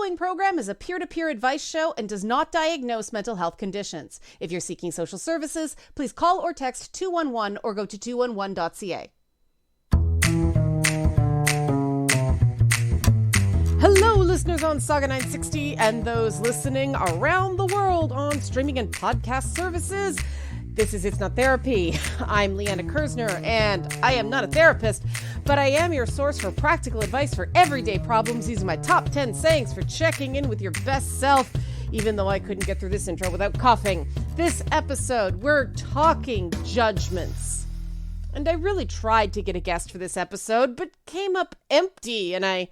following program is a peer-to-peer advice show and does not diagnose mental health conditions. If you're seeking social services, please call or text 211 or go to 211.ca. Hello, listeners on Saga 960 and those listening around the world on streaming and podcast services. This is It's Not Therapy. I'm Liana Kersner, and I am not a therapist, but I am your source for practical advice for everyday problems using my top 10 sayings for checking in with your best self, even though I couldn't get through this intro without coughing. This episode, we're talking judgments. And I really tried to get a guest for this episode, but came up empty, and I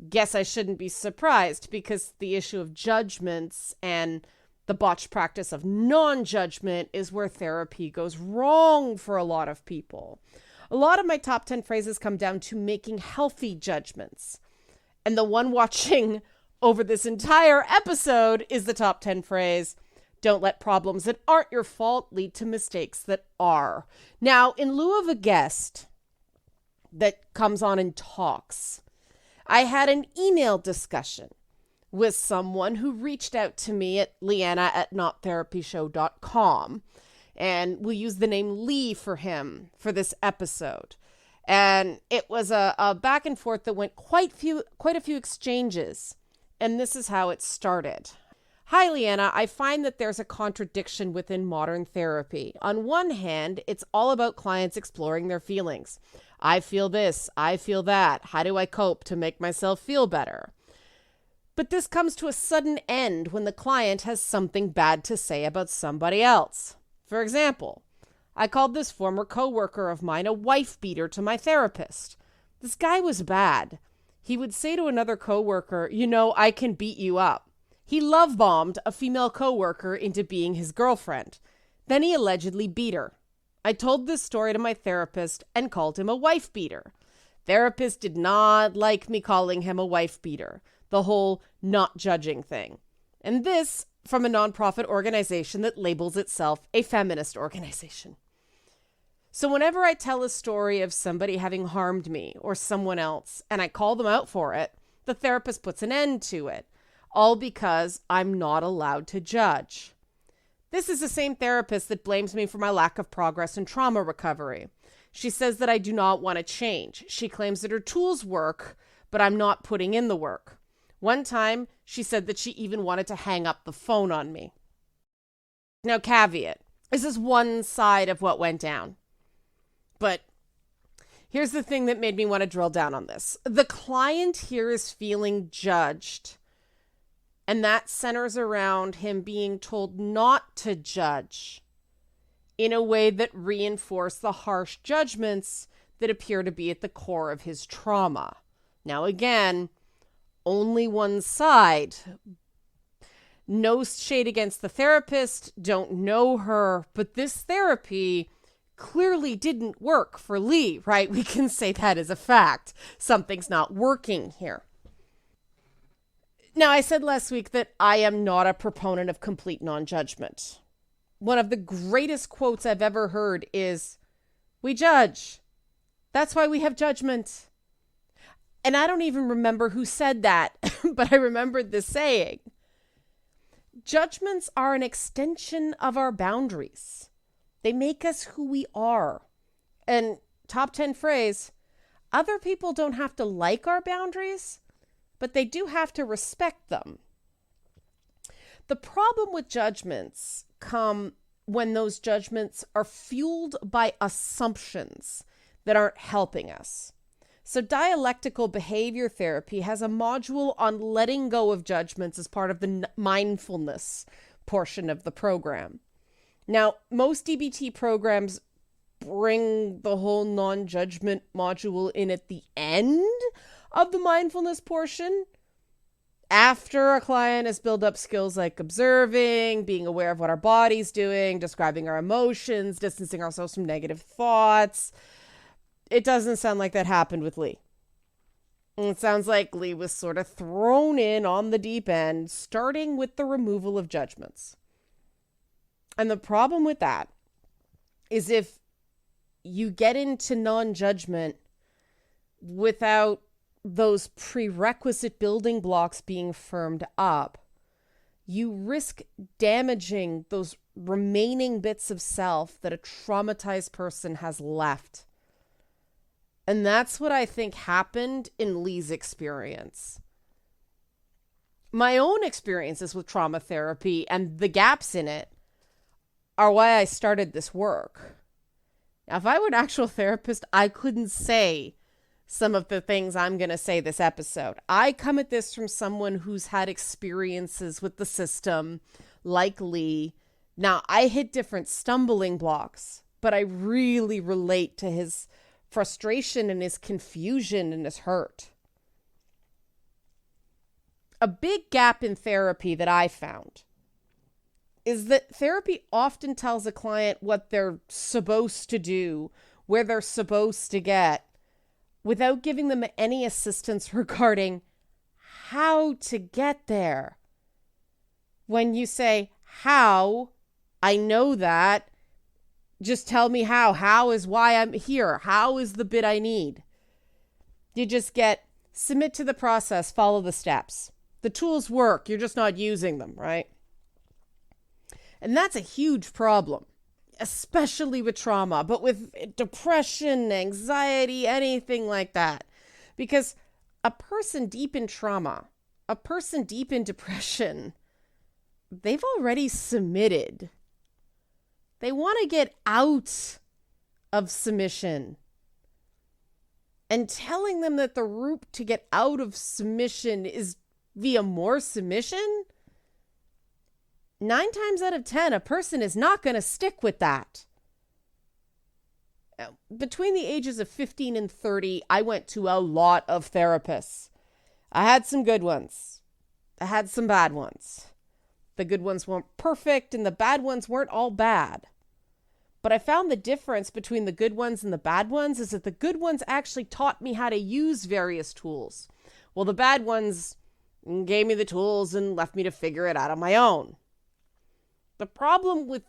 guess I shouldn't be surprised because the issue of judgments and the botched practice of non-judgment is where therapy goes wrong for a lot of people. A lot of my top 10 phrases come down to making healthy judgments. And the one watching over this entire episode is the top 10 phrase, don't let problems that aren't your fault lead to mistakes that are. Now, in lieu of a guest that comes on and talks, I had an email discussion with someone who reached out to me at liana@nottherapyshow.com. And we'll use the name Lee for him for this episode. And it was a back and forth that went quite a few exchanges. And this is how it started. Hi, Liana. I find that there's a contradiction within modern therapy. On one hand, it's all about clients exploring their feelings. I feel this, I feel that. How do I cope to make myself feel better? But this comes to a sudden end when the client has something bad to say about somebody else. For example, I called this former coworker of mine a wife beater to my therapist. This guy was bad. He would say to another coworker, I can beat you up. He love-bombed a female coworker into being his girlfriend. Then he allegedly beat her. I told this story to my therapist and called him a wife beater. Therapist did not like me calling him a wife beater. The whole not judging thing. And this from a nonprofit organization that labels itself a feminist organization. So whenever I tell a story of somebody having harmed me or someone else, and I call them out for it, the therapist puts an end to it, all because I'm not allowed to judge. This is the same therapist that blames me for my lack of progress in trauma recovery. She says that I do not want to change. She claims that her tools work, but I'm not putting in the work. One time, she said that she even wanted to hang up the phone on me. Now, caveat. This is one side of what went down. But here's the thing that made me want to drill down on this. The client here is feeling judged. And that centers around him being told not to judge in a way that reinforce the harsh judgments that appear to be at the core of his trauma. Now, again, only one side. No shade against the therapist, don't know her, but this therapy clearly didn't work for Lee, right? We can say that as a fact. Something's not working here. Now, I said last week that I am not a proponent of complete non-judgment. One of the greatest quotes I've ever heard is, "We judge. That's why we have judgment." And I don't even remember who said that, but I remembered this saying. Judgments are an extension of our boundaries. They make us who we are. And top 10 phrase, other people don't have to like our boundaries, but they do have to respect them. The problem with judgments come when those judgments are fueled by assumptions that aren't helping us. So dialectical behavior therapy has a module on letting go of judgments as part of the mindfulness portion of the program. Now, most DBT programs bring the whole non-judgment module in at the end of the mindfulness portion, after a client has built up skills like observing, being aware of what our body's doing, describing our emotions, distancing ourselves from negative thoughts. It doesn't sound like that happened with Lee. It sounds like Lee was sort of thrown in on the deep end, starting with the removal of judgments. And the problem with that is if you get into non-judgment without those prerequisite building blocks being firmed up, you risk damaging those remaining bits of self that a traumatized person has left. And that's what I think happened in Lee's experience. My own experiences with trauma therapy and the gaps in it are why I started this work. Now, if I were an actual therapist, I couldn't say some of the things I'm going to say this episode. I come at this from someone who's had experiences with the system, like Lee. Now, I hit different stumbling blocks, but I really relate to his frustration and his confusion and his hurt. A big gap in therapy that I found is that therapy often tells a client what they're supposed to do, where they're supposed to get, without giving them any assistance regarding how to get there. When you say, how, I know that, just tell me how. How is why I'm here. How is the bit I need. You just get, submit to the process, follow the steps. The tools work, you're just not using them, right? And that's a huge problem, especially with trauma, but with depression, anxiety, anything like that. Because a person deep in trauma, a person deep in depression, they've already submitted. They want to get out of submission. And telling them that the route to get out of submission is via more submission, 9 times out of 10, a person is not going to stick with that. Between the ages of 15 and 30, I went to a lot of therapists. I had some good ones. I had some bad ones. The good ones weren't perfect and the bad ones weren't all bad. But I found the difference between the good ones and the bad ones is that the good ones actually taught me how to use various tools. Well, the bad ones gave me the tools and left me to figure it out on my own. The problem with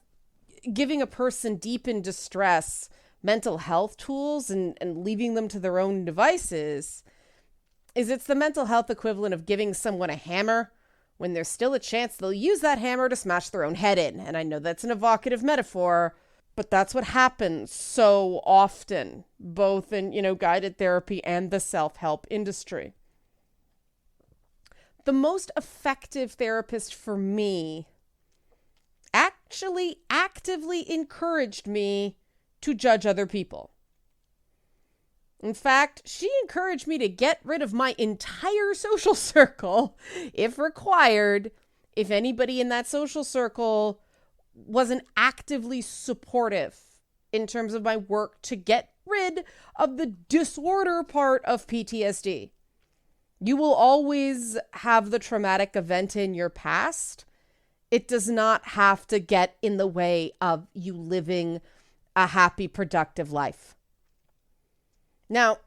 giving a person deep in distress mental health tools and leaving them to their own devices is it's the mental health equivalent of giving someone a hammer when there's still a chance they'll use that hammer to smash their own head in. And I know that's an evocative metaphor, but that's what happens so often, both in, guided therapy and the self-help industry. The most effective therapist for me actually actively encouraged me to judge other people. In fact, she encouraged me to get rid of my entire social circle, if required, if anybody in that social circle wasn't actively supportive in terms of my work to get rid of the disorder part of PTSD. You will always have the traumatic event in your past. It does not have to get in the way of you living a happy, productive life. Now,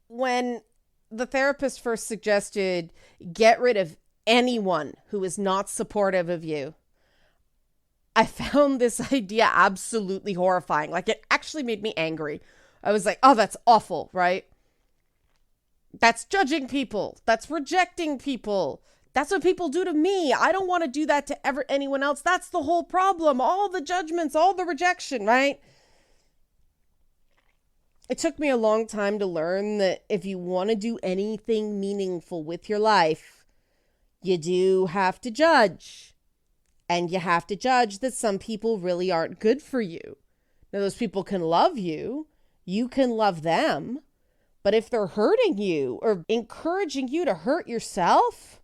when the therapist first suggested get rid of anyone who is not supportive of you, I found this idea absolutely horrifying. Like, it actually made me angry. I was like, oh, that's awful, right? That's judging people. That's rejecting people. That's what people do to me. I don't want to do that to anyone else. That's the whole problem. All the judgments, all the rejection, right? It took me a long time to learn that if you want to do anything meaningful with your life, you do have to judge. And you have to judge that some people really aren't good for you. Now, those people can love you. You can love them. But if they're hurting you or encouraging you to hurt yourself,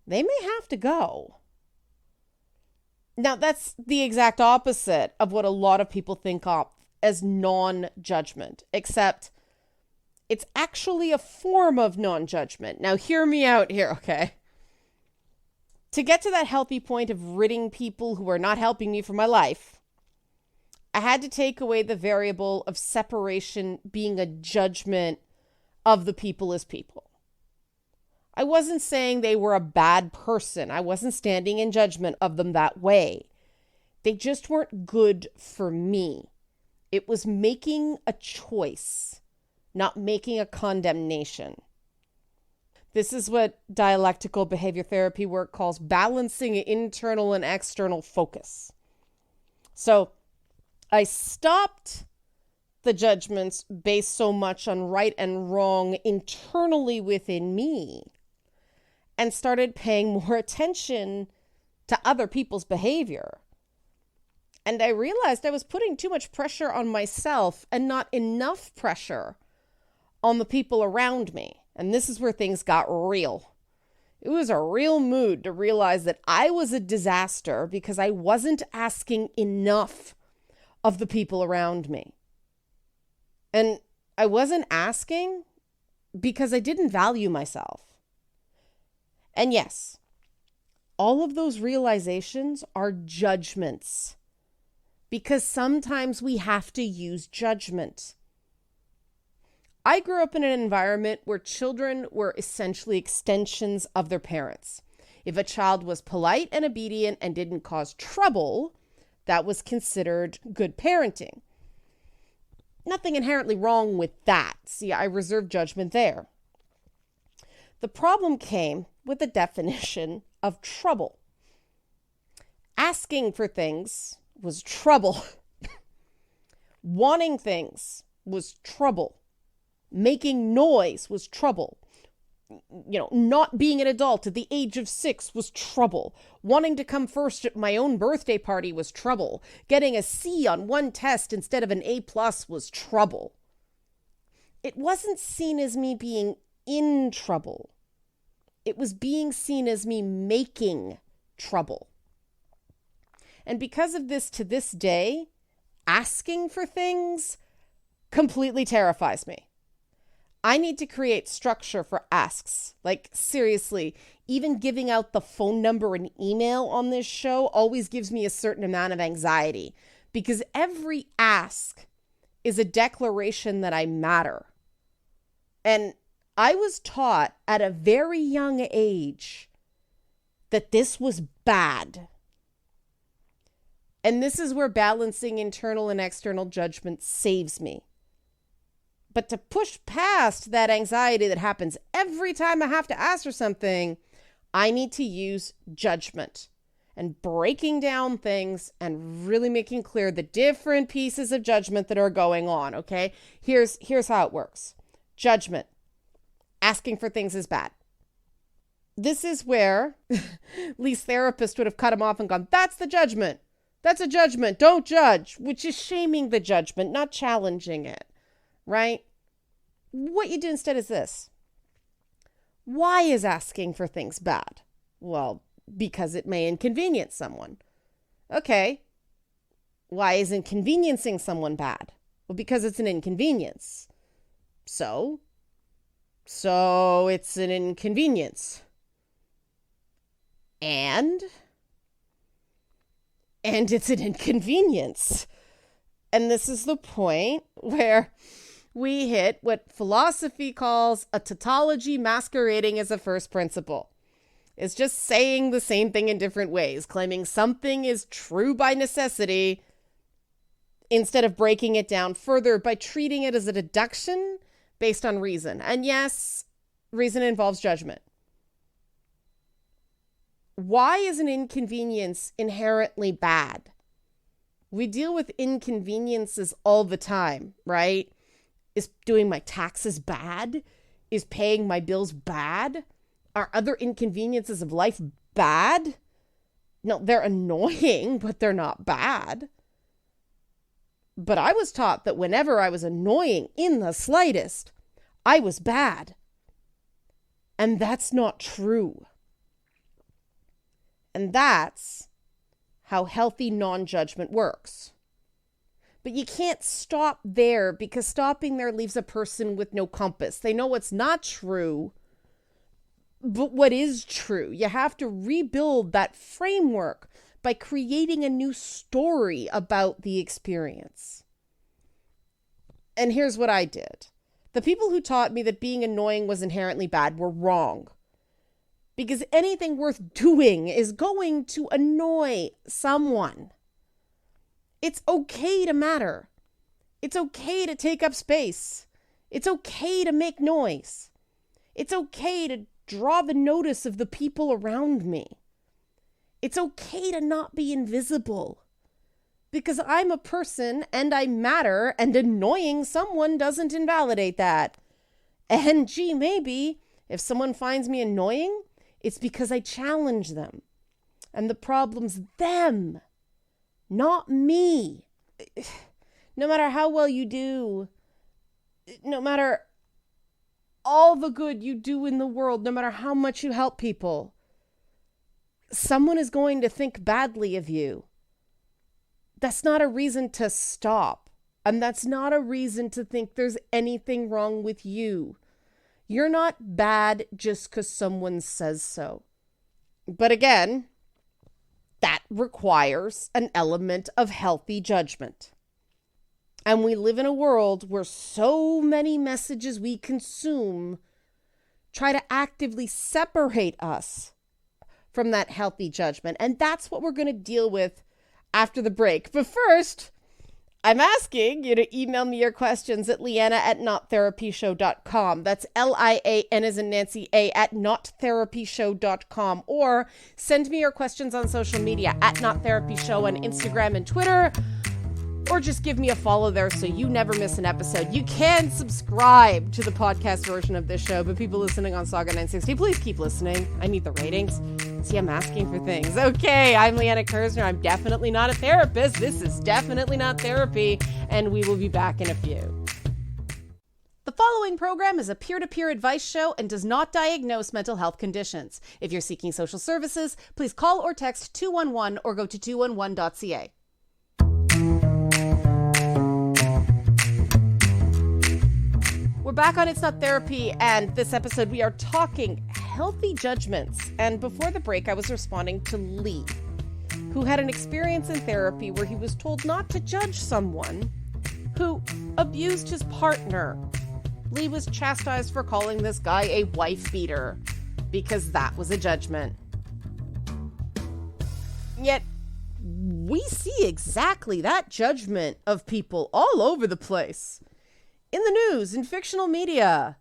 they may have to go. Now, that's the exact opposite of what a lot of people think of as non-judgment, except it's actually a form of non-judgment. Now, hear me out here, okay? To get to that healthy point of ridding people who are not helping me for my life, I had to take away the variable of separation being a judgment of the people as people. I wasn't saying they were a bad person. I wasn't standing in judgment of them that way. They just weren't good for me. It was making a choice not making a condemnation. This is what dialectical behavior therapy work calls balancing internal and external focus. So I stopped the judgments based so much on right and wrong internally within me and started paying more attention to other people's behavior. And I realized I was putting too much pressure on myself and not enough pressure on the people around me. And this is where things got real. It was a real mood to realize that I was a disaster because I wasn't asking enough of the people around me. And I wasn't asking because I didn't value myself. And yes, all of those realizations are judgments because sometimes we have to use judgment. I grew up in an environment where children were essentially extensions of their parents. If a child was polite and obedient and didn't cause trouble, that was considered good parenting. Nothing inherently wrong with that. See, I reserve judgment there. The problem came with the definition of trouble. Asking for things was trouble. Wanting things was trouble. Making noise was trouble. Not being an adult at the age of 6 was trouble. Wanting to come first at my own birthday party was trouble. Getting a C on one test instead of an A+ was trouble. It wasn't seen as me being in trouble. It was being seen as me making trouble. And because of this, to this day, asking for things completely terrifies me. I need to create structure for asks. Like, seriously, even giving out the phone number and email on this show always gives me a certain amount of anxiety because every ask is a declaration that I matter. And I was taught at a very young age that this was bad. And this is where balancing internal and external judgment saves me. But to push past that anxiety that happens every time I have to ask for something, I need to use judgment and breaking down things and really making clear the different pieces of judgment that are going on, okay? Here's how it works. Judgment. Asking for things is bad. This is where Lee's therapist would have cut him off and gone, that's the judgment. That's a judgment. Don't judge, which is shaming the judgment, not challenging it. Right? What you do instead is this. Why is asking for things bad? Well, because it may inconvenience someone. Okay. Why is inconveniencing someone bad? Well, because it's an inconvenience. So it's an inconvenience. And it's an inconvenience. And this is the point where we hit what philosophy calls a tautology masquerading as a first principle. It's just saying the same thing in different ways, claiming something is true by necessity instead of breaking it down further by treating it as a deduction based on reason. And yes, reason involves judgment. Why is an inconvenience inherently bad? We deal with inconveniences all the time, right? Is doing my taxes bad? Is paying my bills bad? Are other inconveniences of life bad? No, they're annoying, but they're not bad. But I was taught that whenever I was annoying in the slightest, I was bad. And that's not true. And that's how healthy non-judgment works. But you can't stop there because stopping there leaves a person with no compass. They know what's not true, but what is true. You have to rebuild that framework by creating a new story about the experience. And here's what I did. The people who taught me that being annoying was inherently bad were wrong. Because anything worth doing is going to annoy someone. It's okay to matter. It's okay to take up space. It's okay to make noise. It's okay to draw the notice of the people around me. It's okay to not be invisible. Because I'm a person and I matter, and annoying someone doesn't invalidate that. And gee, maybe if someone finds me annoying, it's because I challenge them. And the problem's them, not me. No matter how well you do, no matter all the good you do in the world, no matter how much you help people, someone is going to think badly of you. That's not a reason to stop. And that's not a reason to think there's anything wrong with you. You're not bad just because someone says so. But again, that requires an element of healthy judgment. And we live in a world where so many messages we consume try to actively separate us from that healthy judgment. And that's what we're going to deal with after the break. But first, I'm asking you to email me your questions at liana@nottherapyshow.com. That's LIAN as in Nancy A @nottherapyshow.com. Or send me your questions on social media at nottherapyshow on Instagram and Twitter. Or just give me a follow there so you never miss an episode. You can subscribe to the podcast version of this show, but people listening on Saga 960, please keep listening. I need the ratings. See, I'm asking for things. Okay, I'm Liana Kersner. I'm definitely not a therapist. This is definitely not therapy, and we will be back in a few. The following program is a peer-to-peer advice show and does not diagnose mental health conditions. If you're seeking social services, please call or text 211 or go to 211.ca. We're back on It's Not Therapy, and this episode we are talking healthy judgments. And before the break, I was responding to Lee, who had an experience in therapy where he was told not to judge someone who abused his partner. Lee was chastised for calling this guy a wife beater because that was a judgment. Yet, we see exactly that judgment of people all over the place. In the news, in fictional media.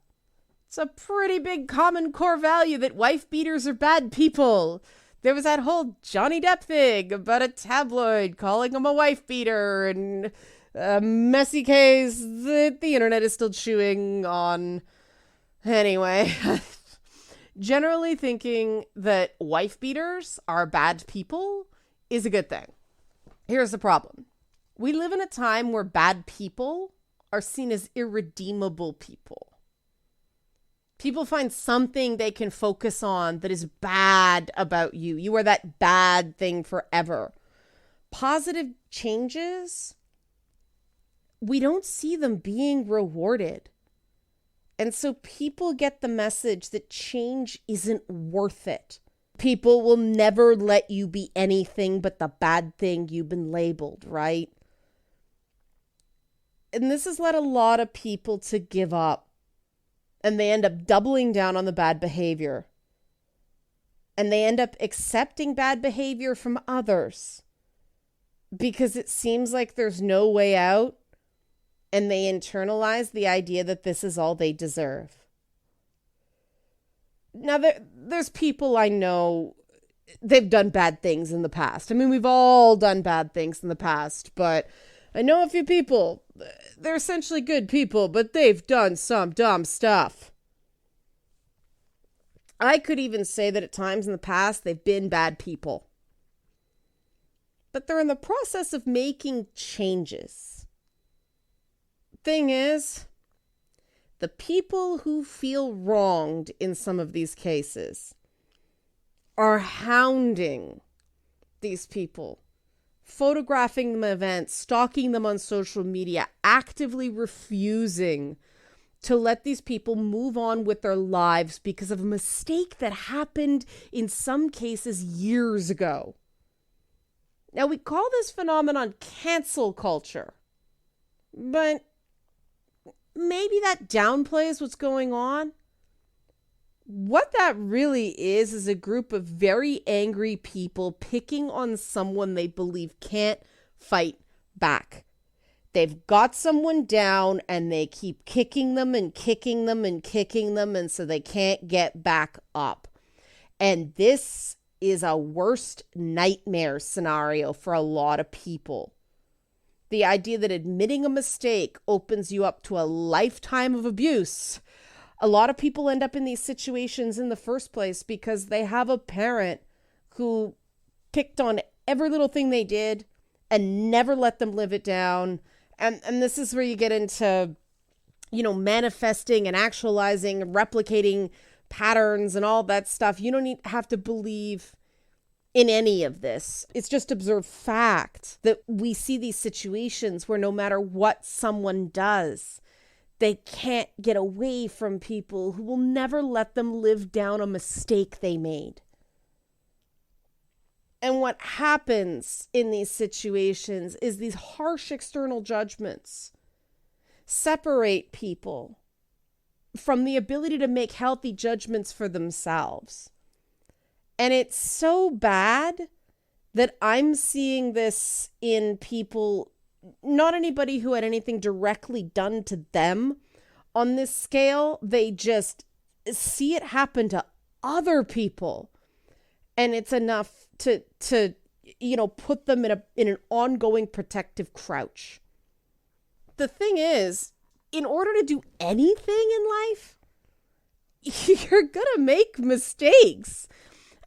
It's a pretty big common core value that wife beaters are bad people. There was that whole Johnny Depp thing about a tabloid calling him a wife beater, and a messy case that the internet is still chewing on. Anyway, generally thinking that wife beaters are bad people is a good thing. Here's the problem. We live in a time where bad people are seen as irredeemable people. People find something they can focus on that is bad about you. You are that bad thing forever. Positive changes, we don't see them being rewarded. And so people get the message that change isn't worth it. People will never let you be anything but the bad thing you've been labeled, right? And this has led a lot of people to give up. And they end up doubling down on the bad behavior. And they end up accepting bad behavior from others because it seems like there's no way out. And they internalize the idea that this is all they deserve. Now, there's people I know, they've done bad things in the past. I mean, we've all done bad things in the past, but I know a few people, they're essentially good people, but they've done some dumb stuff. I could even say that at times in the past, they've been bad people. But they're in the process of making changes. Thing is, the people who feel wronged in some of these cases are hounding these people, photographing them at events, stalking them on social media, actively refusing to let these people move on with their lives because of a mistake that happened in some cases years ago. Now, we call this phenomenon cancel culture, but maybe that downplays what's going on. What that really is a group of very angry people picking on someone they believe can't fight back. They've got someone down and they keep kicking them and kicking them and kicking them, and so they can't get back up. And this is a worst nightmare scenario for a lot of people. The idea that admitting a mistake opens you up to a lifetime of abuse. A lot of people end up in these situations in the first place because they have a parent who picked on every little thing they did and never let them live it down. And this is where you get into, manifesting and actualizing and replicating patterns and all that stuff. You don't have to believe in any of this. It's just observed fact that we see these situations where no matter what someone does, they can't get away from people who will never let them live down a mistake they made. And what happens in these situations is these harsh external judgments separate people from the ability to make healthy judgments for themselves. And it's so bad that I'm seeing this in people, not anybody who had anything directly done to them on this scale. They just see it happen to other people. And it's enough to put them in an ongoing protective crouch. The thing is, in order to do anything in life, you're going to make mistakes.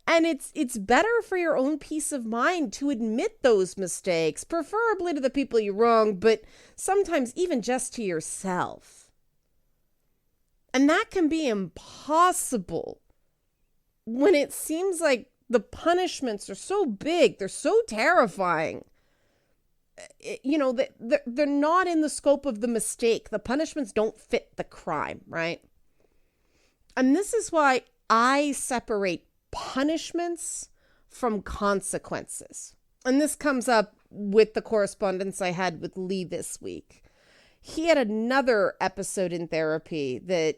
And it's better for your own peace of mind to admit those mistakes, preferably to the people you wrong, but sometimes even just to yourself. And that can be impossible when it seems like the punishments are so big, they're so terrifying. They're not in the scope of the mistake. The punishments don't fit the crime, right? And this is why I separate punishments from consequences. And this comes up with the correspondence I had with Lee this week. He had another episode in therapy that,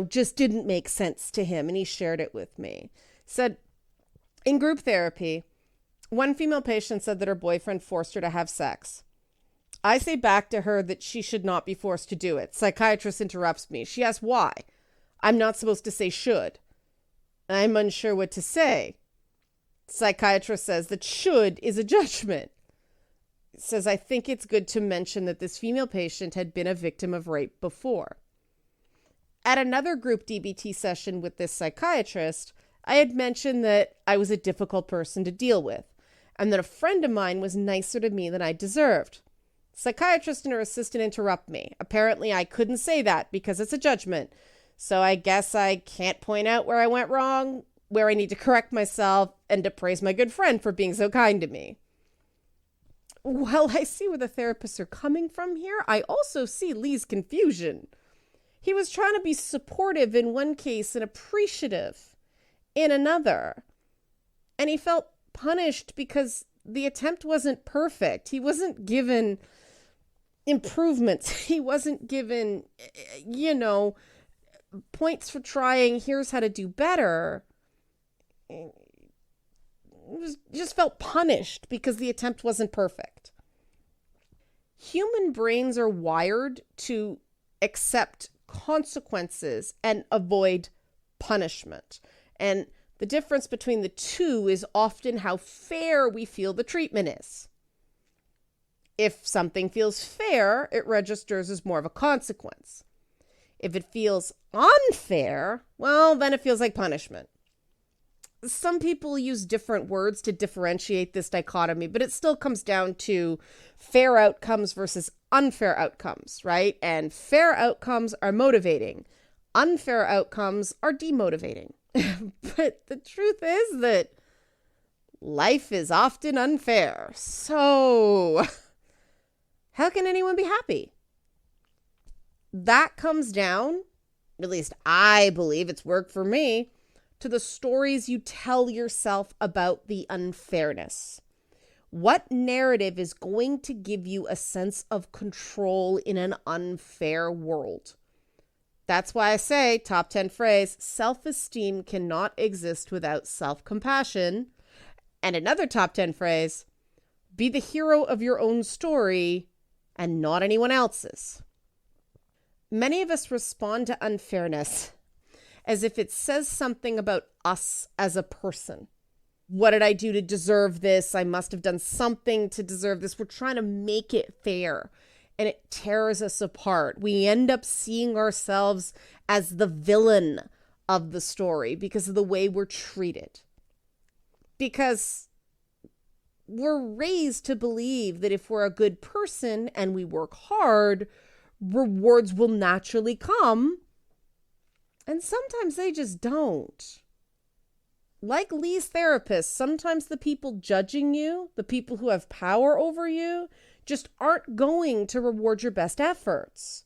just didn't make sense to him, and he shared it with me. Said, in group therapy, one female patient said that her boyfriend forced her to have sex. I say back to her that she should not be forced to do it. Psychiatrist interrupts me. She asks why. I'm not supposed to say should. I'm unsure what to say. Psychiatrist says that should is a judgment. Says, I think it's good to mention that this female patient had been a victim of rape before. At another group DBT session with this psychiatrist, I had mentioned that I was a difficult person to deal with, and that a friend of mine was nicer to me than I deserved. Psychiatrist and her assistant interrupt me. Apparently, I couldn't say that because it's a judgment. So I guess I can't point out where I went wrong, where I need to correct myself, and to praise my good friend for being so kind to me. While I see where the therapists are coming from here, I also see Lee's confusion. He was trying to be supportive in one case and appreciative in another. And he felt punished because the attempt wasn't perfect. He wasn't given improvements. He wasn't given, points for trying. Here's how to do better. He just felt punished because the attempt wasn't perfect. Human brains are wired to accept consequences and avoid punishment. And the difference between the two is often how fair we feel the treatment is. If something feels fair, it registers as more of a consequence. If it feels unfair, well, then it feels like punishment. Some people use different words to differentiate this dichotomy, but it still comes down to fair outcomes versus unfair outcomes, right? And fair outcomes are motivating. Unfair outcomes are demotivating. But the truth is that life is often unfair. So how can anyone be happy? That comes down, at least I believe it's worked for me, to the stories you tell yourself about the unfairness. What narrative is going to give you a sense of control in an unfair world? That's why I say, top 10 phrase, self-esteem cannot exist without self-compassion. And another top 10 phrase, be the hero of your own story and not anyone else's. Many of us respond to unfairness as if it says something about us as a person. What did I do to deserve this? I must have done something to deserve this. We're trying to make it fair, and it tears us apart. We end up seeing ourselves as the villain of the story because of the way we're treated. Because we're raised to believe that if we're a good person and we work hard, rewards will naturally come. And sometimes they just don't. Like Lee's therapist, sometimes the people judging you, the people who have power over you, just aren't going to reward your best efforts.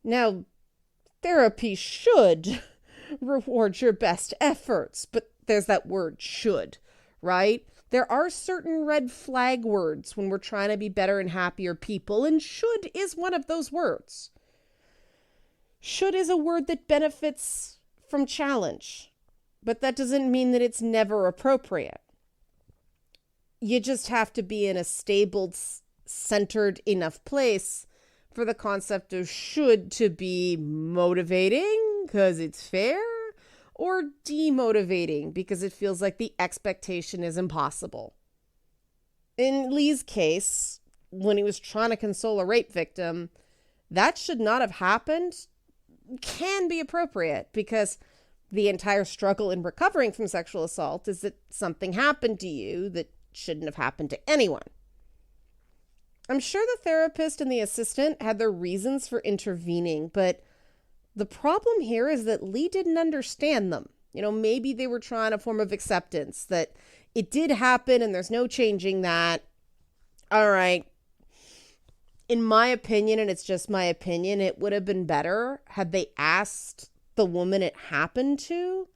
Now, therapy should reward your best efforts, but there's that word should, right? There are certain red flag words when we're trying to be better and happier people, and should is one of those words. Should is a word that benefits from challenge, but that doesn't mean that it's never appropriate. You just have to be in a stable, centered enough place for the concept of should to be motivating because it's fair, or demotivating because it feels like the expectation is impossible. In Lee's case, when he was trying to console a rape victim, that should not have happened can be appropriate because the entire struggle in recovering from sexual assault is that something happened to you that shouldn't have happened to anyone. I'm sure the therapist and the assistant had their reasons for intervening, but the problem here is that Lee didn't understand them. Maybe they were trying a form of acceptance that it did happen and there's no changing that. All right. In my opinion, and it's just my opinion, it would have been better had they asked the woman it happened to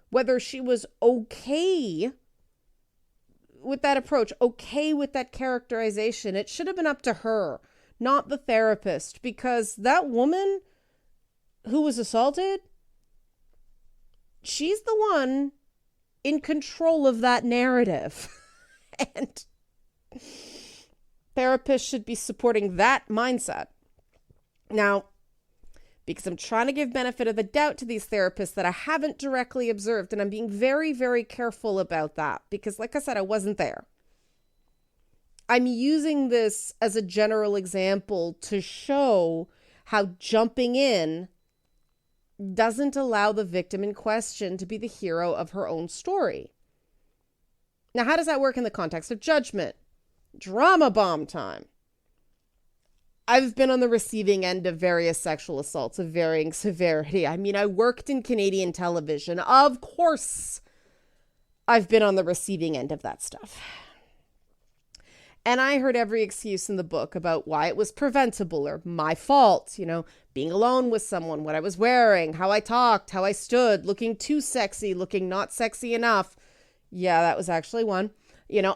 whether she was okay with that approach, okay with that characterization. It should have been up to her, not the therapist, because that woman who was assaulted, she's the one in control of that narrative. And therapists should be supporting that mindset. Now, because I'm trying to give benefit of the doubt to these therapists that I haven't directly observed, and I'm being very, very careful about that because, like I said, I wasn't there. I'm using this as a general example to show how jumping in doesn't allow the victim in question to be the hero of her own story. Now, how does that work in the context of judgment? Drama bomb time. I've been on the receiving end of various sexual assaults of varying severity. I worked in Canadian television. Of course, I've been on the receiving end of that stuff. And I heard every excuse in the book about why it was preventable or my fault, being alone with someone, what I was wearing, how I talked, how I stood, looking too sexy, looking not sexy enough. Yeah, that was actually one.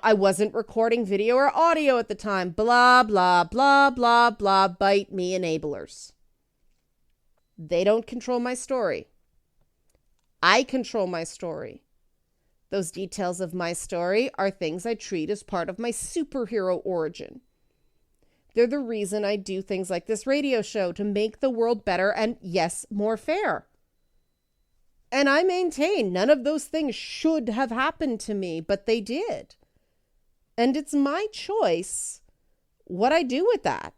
I wasn't recording video or audio at the time. Blah, blah, blah, blah, blah. Bite me, enablers. They don't control my story. I control my story. Those details of my story are things I treat as part of my superhero origin. They're the reason I do things like this radio show to make the world better and, yes, more fair. And I maintain none of those things should have happened to me, but they did. And it's my choice what I do with that.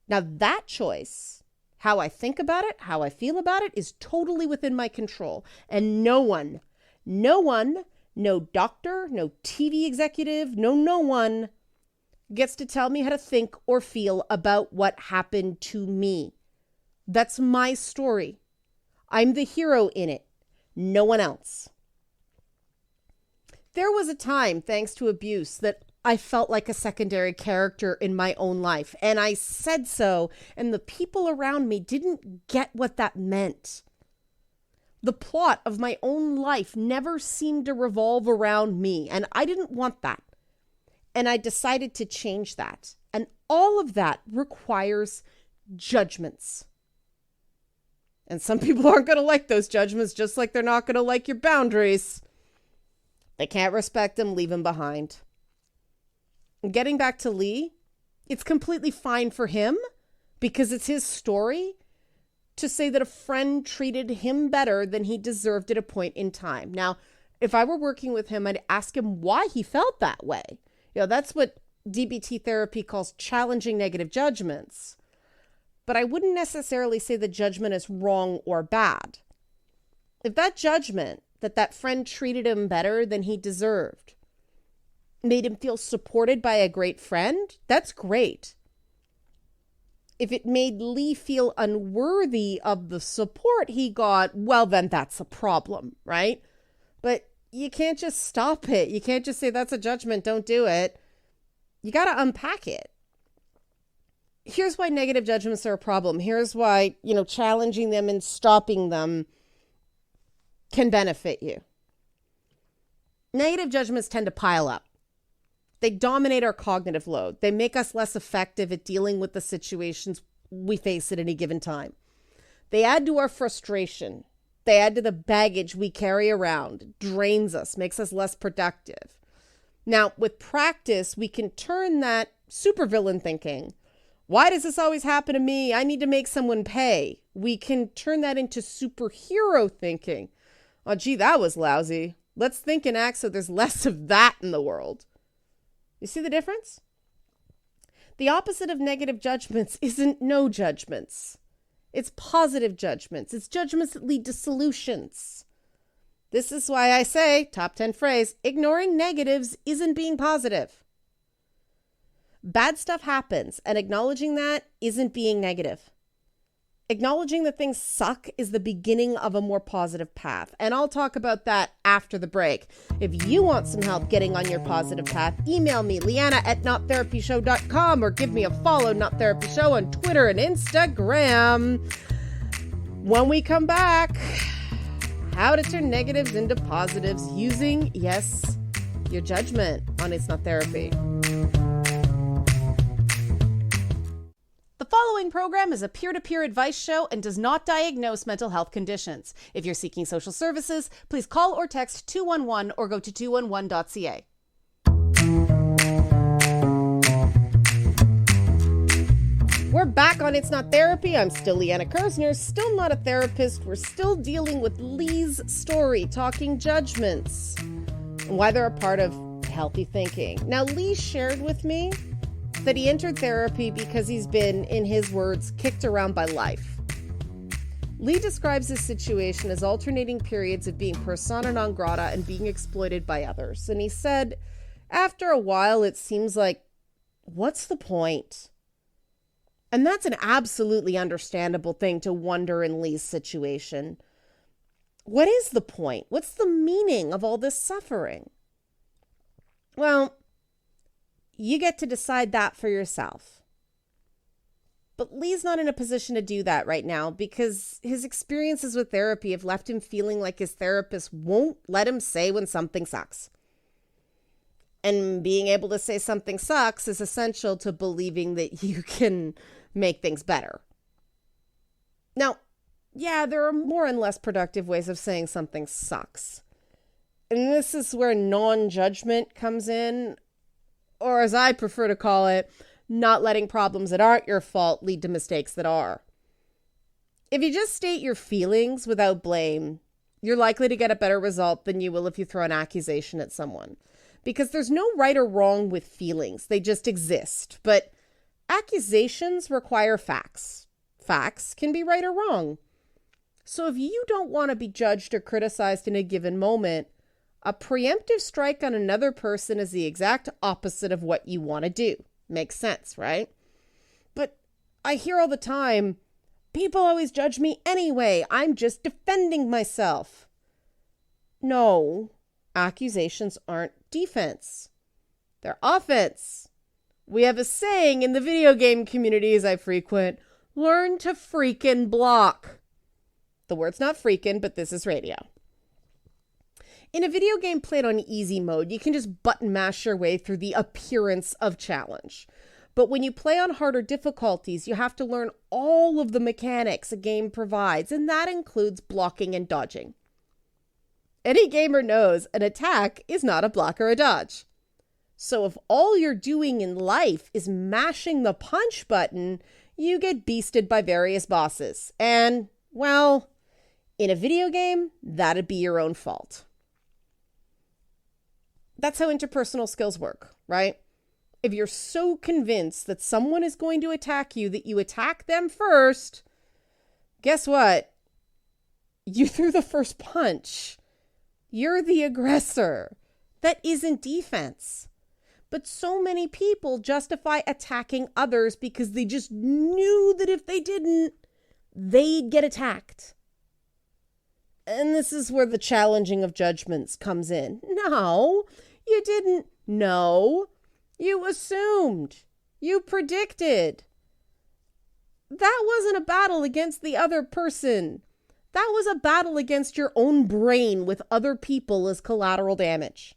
Now that choice, how I think about it, how I feel about it, is totally within my control. And no one, no doctor, no TV executive, no one gets to tell me how to think or feel about what happened to me. That's my story. I'm the hero in it, no one else. There was a time, thanks to abuse, that I felt like a secondary character in my own life. And I said so, and the people around me didn't get what that meant. The plot of my own life never seemed to revolve around me, and I didn't want that. And I decided to change that. And all of that requires judgments. And some people aren't going to like those judgments, just like they're not going to like your boundaries. They can't respect them, leave them behind. Getting back to Lee, It's completely fine for him, because it's his story, to say that a friend treated him better than he deserved at a point in time. Now, if I were working with him, I'd ask him why he felt that way. That's what DBT therapy calls challenging negative judgments. But I wouldn't necessarily say the judgment is wrong or bad. If that judgment that friend treated him better than he deserved made him feel supported by a great friend, that's great. If it made Lee feel unworthy of the support he got, well, then that's a problem, right? But you can't just stop it. You can't just say that's a judgment, don't do it. You got to unpack it. Here's why negative judgments are a problem. Here's why, challenging them and stopping them can benefit you. Negative judgments tend to pile up. They dominate our cognitive load. They make us less effective at dealing with the situations we face at any given time. They add to our frustration. They add to the baggage we carry around. It drains us, makes us less productive. Now, with practice, we can turn that supervillain thinking, why does this always happen to me? I need to make someone pay. We can turn that into superhero thinking. Oh, gee, that was lousy. Let's think and act so there's less of that in the world. You see the difference? The opposite of negative judgments isn't no judgments. It's positive judgments. It's judgments that lead to solutions. This is why I say, top 10 phrase, ignoring negatives isn't being positive. Bad stuff happens, and acknowledging that isn't being negative. Acknowledging that things suck is the beginning of a more positive path. And I'll talk about that after the break. If you want some help getting on your positive path, email me, Liana at nottherapyshow.com, or give me a follow, Not Therapy Show, on Twitter and Instagram. When we come back, how to turn negatives into positives using, yes, your judgment on It's Not Therapy. The following program is a peer-to-peer advice show and does not diagnose mental health conditions. If you're seeking social services, please call or text 211 or go to 211.ca. We're back on It's Not Therapy. I'm still Liana Kersner, still not a therapist. We're still dealing with Lee's story, talking judgments, and why they're a part of healthy thinking. Now, Lee shared with me that he entered therapy because he's been, in his words, kicked around by life. Lee describes his situation as alternating periods of being persona non grata and being exploited by others. And he said, after a while, it seems like, what's the point? And that's an absolutely understandable thing to wonder in Lee's situation. What is the point? What's the meaning of all this suffering? Well, you get to decide that for yourself. But Lee's not in a position to do that right now because his experiences with therapy have left him feeling like his therapist won't let him say when something sucks. And being able to say something sucks is essential to believing that you can make things better. Now, yeah, there are more and less productive ways of saying something sucks. And this is where non-judgment comes in, or as I prefer to call it, not letting problems that aren't your fault lead to mistakes that are. If you just state your feelings without blame, you're likely to get a better result than you will if you throw an accusation at someone. Because there's no right or wrong with feelings. They just exist. But accusations require facts. Facts can be right or wrong. So if you don't want to be judged or criticized in a given moment, a preemptive strike on another person is the exact opposite of what you want to do. Makes sense, right? But I hear all the time, people always judge me anyway. I'm just defending myself. No, accusations aren't defense. They're offense. We have a saying in the video game communities I frequent, learn to freaking block. The word's not freaking, but this is radio. In a video game played on easy mode, you can just button mash your way through the appearance of challenge. But when you play on harder difficulties, you have to learn all of the mechanics a game provides, and that includes blocking and dodging. Any gamer knows an attack is not a block or a dodge. So if all you're doing in life is mashing the punch button, you get beasted by various bosses. And, well, in a video game, that'd be your own fault. That's how interpersonal skills work, right? If you're so convinced that someone is going to attack you that you attack them first, guess what? You threw the first punch. You're the aggressor. That isn't defense. But so many people justify attacking others because they just knew that if they didn't, they'd get attacked. And this is where the challenging of judgments comes in. No, you didn't know. You assumed. You predicted. That wasn't a battle against the other person. That was a battle against your own brain with other people as collateral damage.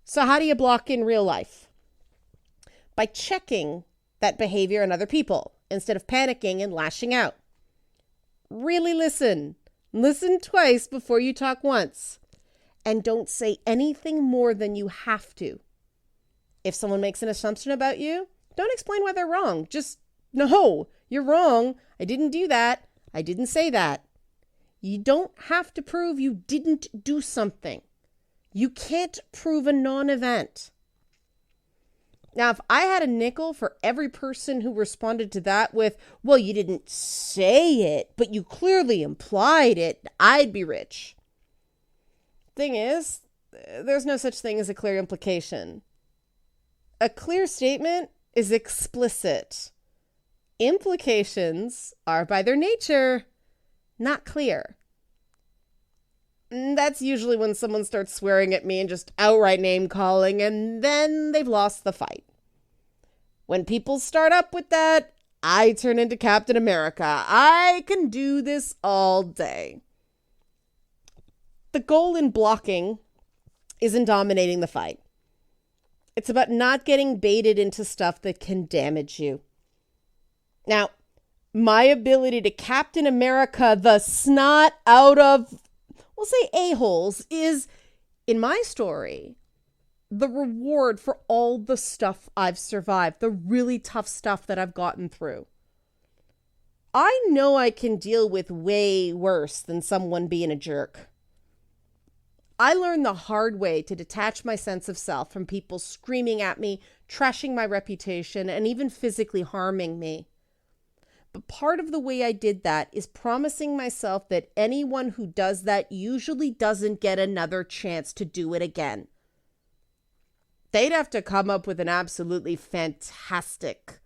So how do you block in real life? By checking that behavior in other people instead of panicking and lashing out. Really listen. Listen twice before you talk once. And don't say anything more than you have to. If someone makes an assumption about you, don't explain why they're wrong. Just, no, you're wrong. I didn't do that. I didn't say that. You don't have to prove you didn't do something. You can't prove a non-event. Now, if I had a nickel for every person who responded to that with, well, you didn't say it, but you clearly implied it, I'd be rich. Thing is, there's no such thing as a clear implication. A clear statement is explicit. Implications are, by their nature, not clear. That's usually when someone starts swearing at me and just outright name calling, and then they've lost the fight. When people start up with that, I turn into Captain America. I can do this all day. The goal in blocking isn't dominating the fight. It's about not getting baited into stuff that can damage you. Now, my ability to Captain America the snot out of, we'll say, a-holes is, in my story, the reward for all the stuff I've survived, the really tough stuff that I've gotten through. I know I can deal with way worse than someone being a jerk. I learned the hard way to detach my sense of self from people screaming at me, trashing my reputation, and even physically harming me. But part of the way I did that is promising myself that anyone who does that usually doesn't get another chance to do it again. They'd have to come up with an absolutely fantastic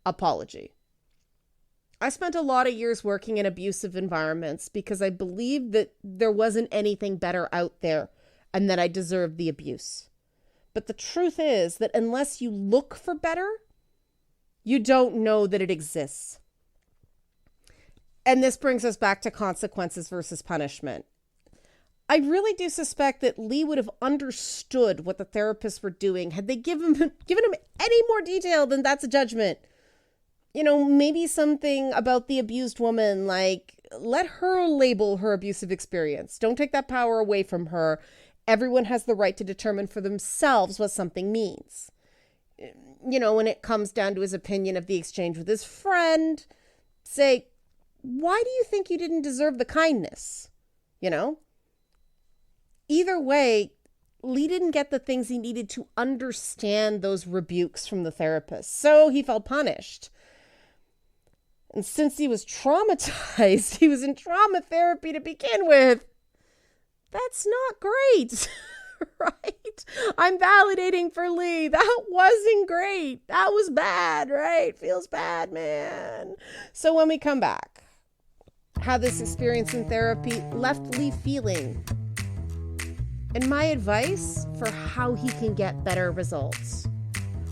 apology. I spent a lot of years working in abusive environments because I believed that there wasn't anything better out there and that I deserved the abuse. But the truth is that unless you look for better, you don't know that it exists. And this brings us back to consequences versus punishment. I really do suspect that Lee would have understood what the therapists were doing had they given him any more detail than that's a judgment. You know, maybe something about the abused woman, like, let her label her abusive experience. Don't take that power away from her. Everyone has the right to determine for themselves what something means. You know, when it comes down to his opinion of the exchange with his friend, say, why do you think you didn't deserve the kindness? You know? Either way, Lee didn't get the things he needed to understand those rebukes from the therapist, so he felt punished. And since he was traumatized, he was in trauma therapy to begin with. That's not great, right? I'm validating for Lee. That wasn't great. That was bad, right? Feels bad, man. So when we come back, how this experience in therapy left Lee feeling, and my advice for how he can get better results.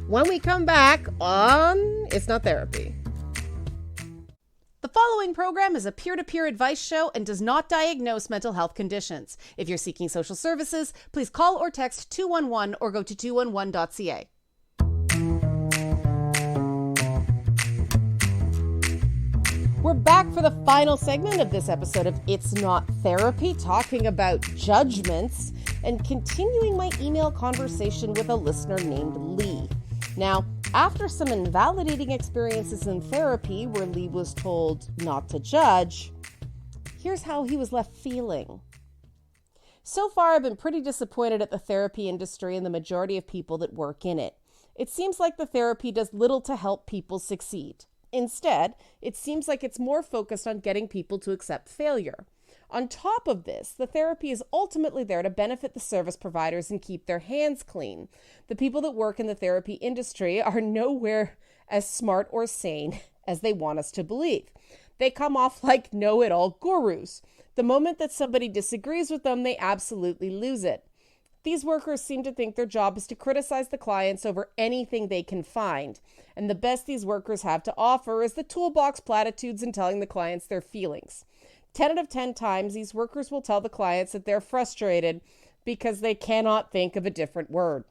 When we come back on It's Not Therapy. The following program is a peer-to-peer advice show and does not diagnose mental health conditions. If you're seeking social services, please call or text 211 or go to 211.ca. We're back for the final segment of this episode of It's Not Therapy, talking about judgments and continuing my email conversation with a listener named Lee. Now, after some invalidating experiences in therapy where Lee was told not to judge, here's how he was left feeling. So far, I've been pretty disappointed at the therapy industry and the majority of people that work in it. It seems like the therapy does little to help people succeed. Instead, it seems like it's more focused on getting people to accept failure. On top of this, the therapy is ultimately there to benefit the service providers and keep their hands clean. The people that work in the therapy industry are nowhere as smart or sane as they want us to believe. They come off like know-it-all gurus. The moment that somebody disagrees with them, they absolutely lose it. These workers seem to think their job is to criticize the clients over anything they can find. And the best these workers have to offer is the toolbox platitudes and telling the clients their feelings. 10 out of 10 times, these workers will tell the clients that they're frustrated because they cannot think of a different word.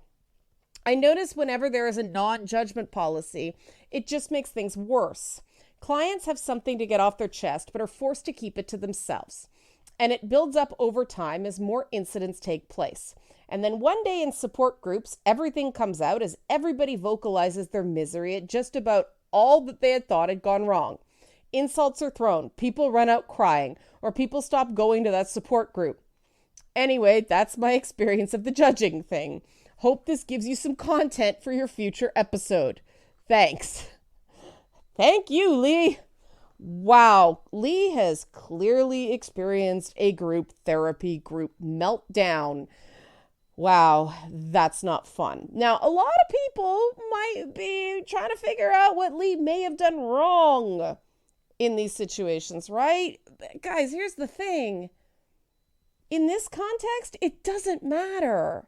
I notice whenever there is a non-judgment policy, it just makes things worse. Clients have something to get off their chest, but are forced to keep it to themselves. And it builds up over time as more incidents take place. And then one day in support groups, everything comes out as everybody vocalizes their misery at just about all that they had thought had gone wrong. Insults are thrown, people run out crying, or people stop going to that support group. Anyway, that's my experience of the judging thing. Hope this gives you some content for your future episode. Thanks. Thank you, Lee. Wow, Lee has clearly experienced a group therapy group meltdown. Wow, that's not fun. Now, a lot of people might be trying to figure out what Lee may have done wrong in these situations, right? Guys, here's the thing. In this context, it doesn't matter.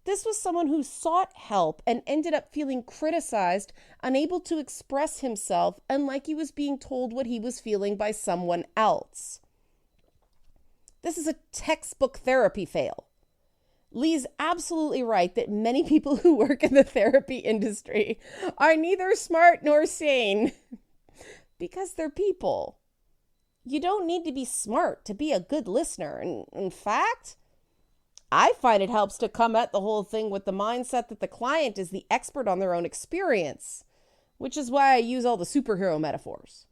This was someone who sought help and ended up feeling criticized, unable to express himself, and like he was being told what he was feeling by someone else. This is a textbook therapy fail. Lee's absolutely right that many people who work in the therapy industry are neither smart nor sane because they're people. You don't need to be smart to be a good listener. And in fact, I find it helps to come at the whole thing with the mindset that the client is the expert on their own experience, which is why I use all the superhero metaphors.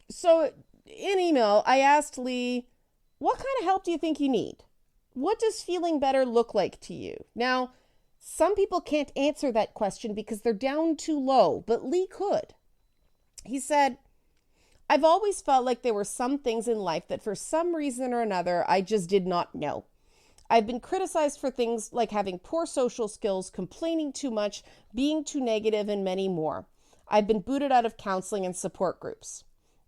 So in email, I asked Lee, what kind of help do you think you need? What does feeling better look like to you? Now, some people can't answer that question because they're down too low, but Lee could. He said, I've always felt like there were some things in life that for some reason or another, I just did not know. I've been criticized for things like having poor social skills, complaining too much, being too negative, and many more. I've been booted out of counseling and support groups.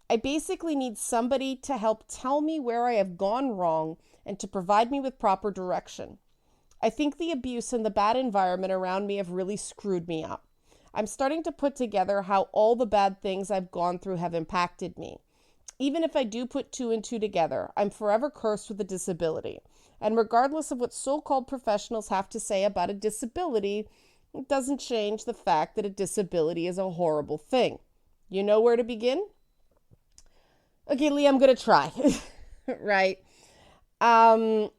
I basically need somebody to help tell me where I have gone wrong and to provide me with proper direction. I think the abuse and the bad environment around me have really screwed me up. I'm starting to put together how all the bad things I've gone through have impacted me. Even if I do put two and two together, I'm forever cursed with a disability. And regardless of what so-called professionals have to say about a disability, it doesn't change the fact that a disability is a horrible thing. You know where to begin? Okay, Lee, I'm going to try. Right? Having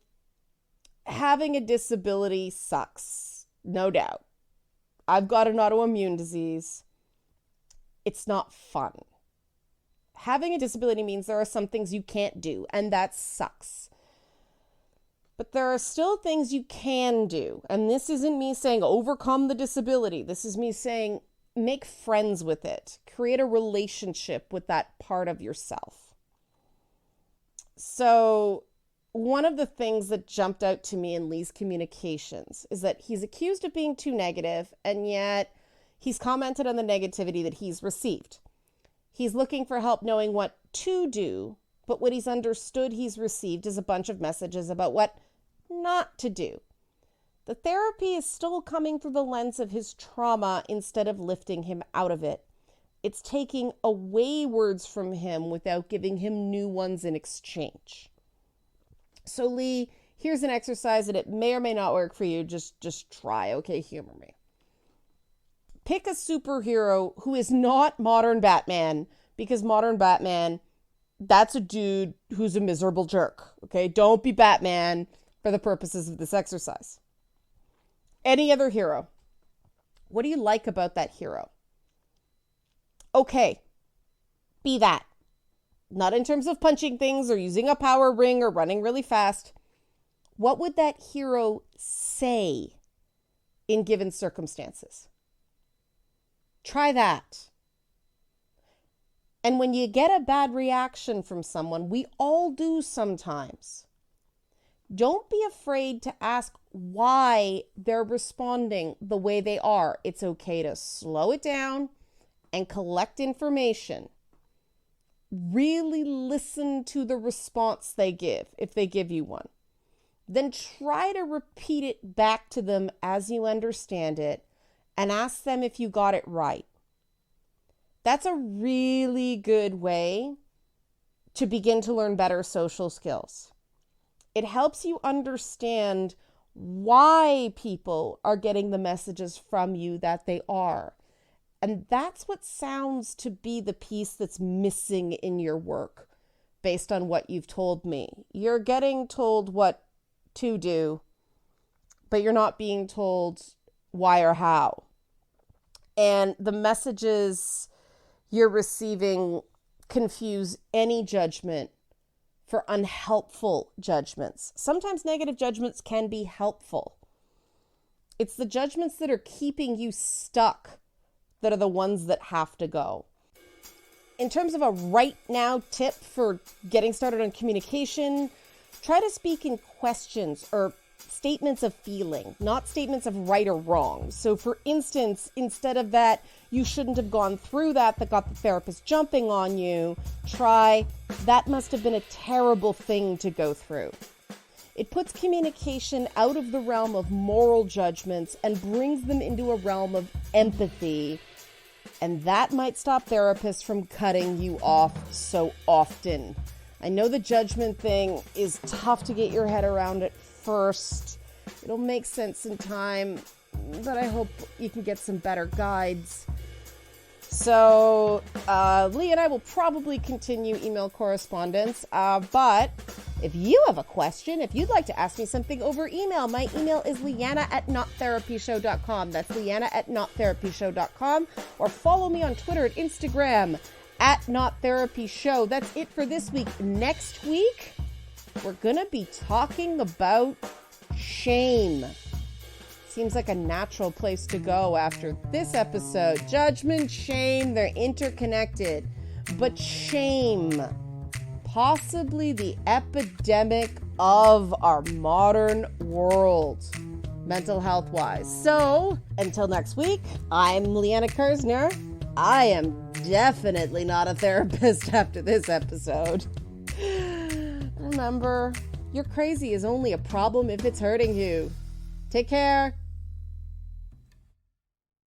a disability sucks, no doubt. I've got an autoimmune disease. It's not fun. Having a disability means there are some things you can't do, and that sucks. But there are still things you can do. And this isn't me saying overcome the disability. This is me saying make friends with it. Create a relationship with that part of yourself. So one of the things that jumped out to me in Lee's communications is that he's accused of being too negative, and yet he's commented on the negativity that he's received. He's looking for help knowing what to do, but what he's understood he's received is a bunch of messages about what not to do. The therapy is still coming through the lens of his trauma instead of lifting him out of it. It's taking away words from him without giving him new ones in exchange. So Lee, here's an exercise and it may or may not work for you. Just try, okay? Humor me. Pick a superhero who is not modern Batman, because modern Batman, that's a dude who's a miserable jerk. Okay, don't be Batman for the purposes of this exercise. Any other hero? What do you like about that hero? Okay, be that. Not in terms of punching things or using a power ring or running really fast. What would that hero say in given circumstances? Try that. And when you get a bad reaction from someone, we all do sometimes, don't be afraid to ask why they're responding the way they are. It's okay to slow it down and collect information. Really listen to the response they give, if they give you one. Then try to repeat it back to them as you understand it and ask them if you got it right. That's a really good way to begin to learn better social skills. It helps you understand why people are getting the messages from you that they are. And that's what sounds to be the piece that's missing in your work based on what you've told me. You're getting told what to do, but you're not being told why or how. And the messages you're receiving confuse any judgment for unhelpful judgments. Sometimes negative judgments can be helpful. It's the judgments that are keeping you stuck that are the ones that have to go. In terms of a right now tip for getting started on communication, try to speak in questions or statements of feeling, not statements of right or wrong. So for instance, instead of that, you shouldn't have gone through that got the therapist jumping on you, try, that must have been a terrible thing to go through. It puts communication out of the realm of moral judgments and brings them into a realm of empathy. And that might stop therapists from cutting you off so often. I know the judgment thing is tough to get your head around at first. It'll make sense in time, but I hope you can get some better guides. So, Lee and I will probably continue email correspondence, but if you have a question, if you'd like to ask me something over email, my email is liana@nottherapyshow.com. That's liana@nottherapyshow.com, or follow me on Twitter and Instagram @nottherapyshow. That's it for this week. Next week, we're going to be talking about shame. Seems like a natural place to go after this episode. Judgment, shame, they're interconnected. But shame, possibly the epidemic of our modern world, mental health wise. So, until next week, I'm Liana Kersner. I am definitely not a therapist after this episode. Remember, your crazy is only a problem if it's hurting you. Take care.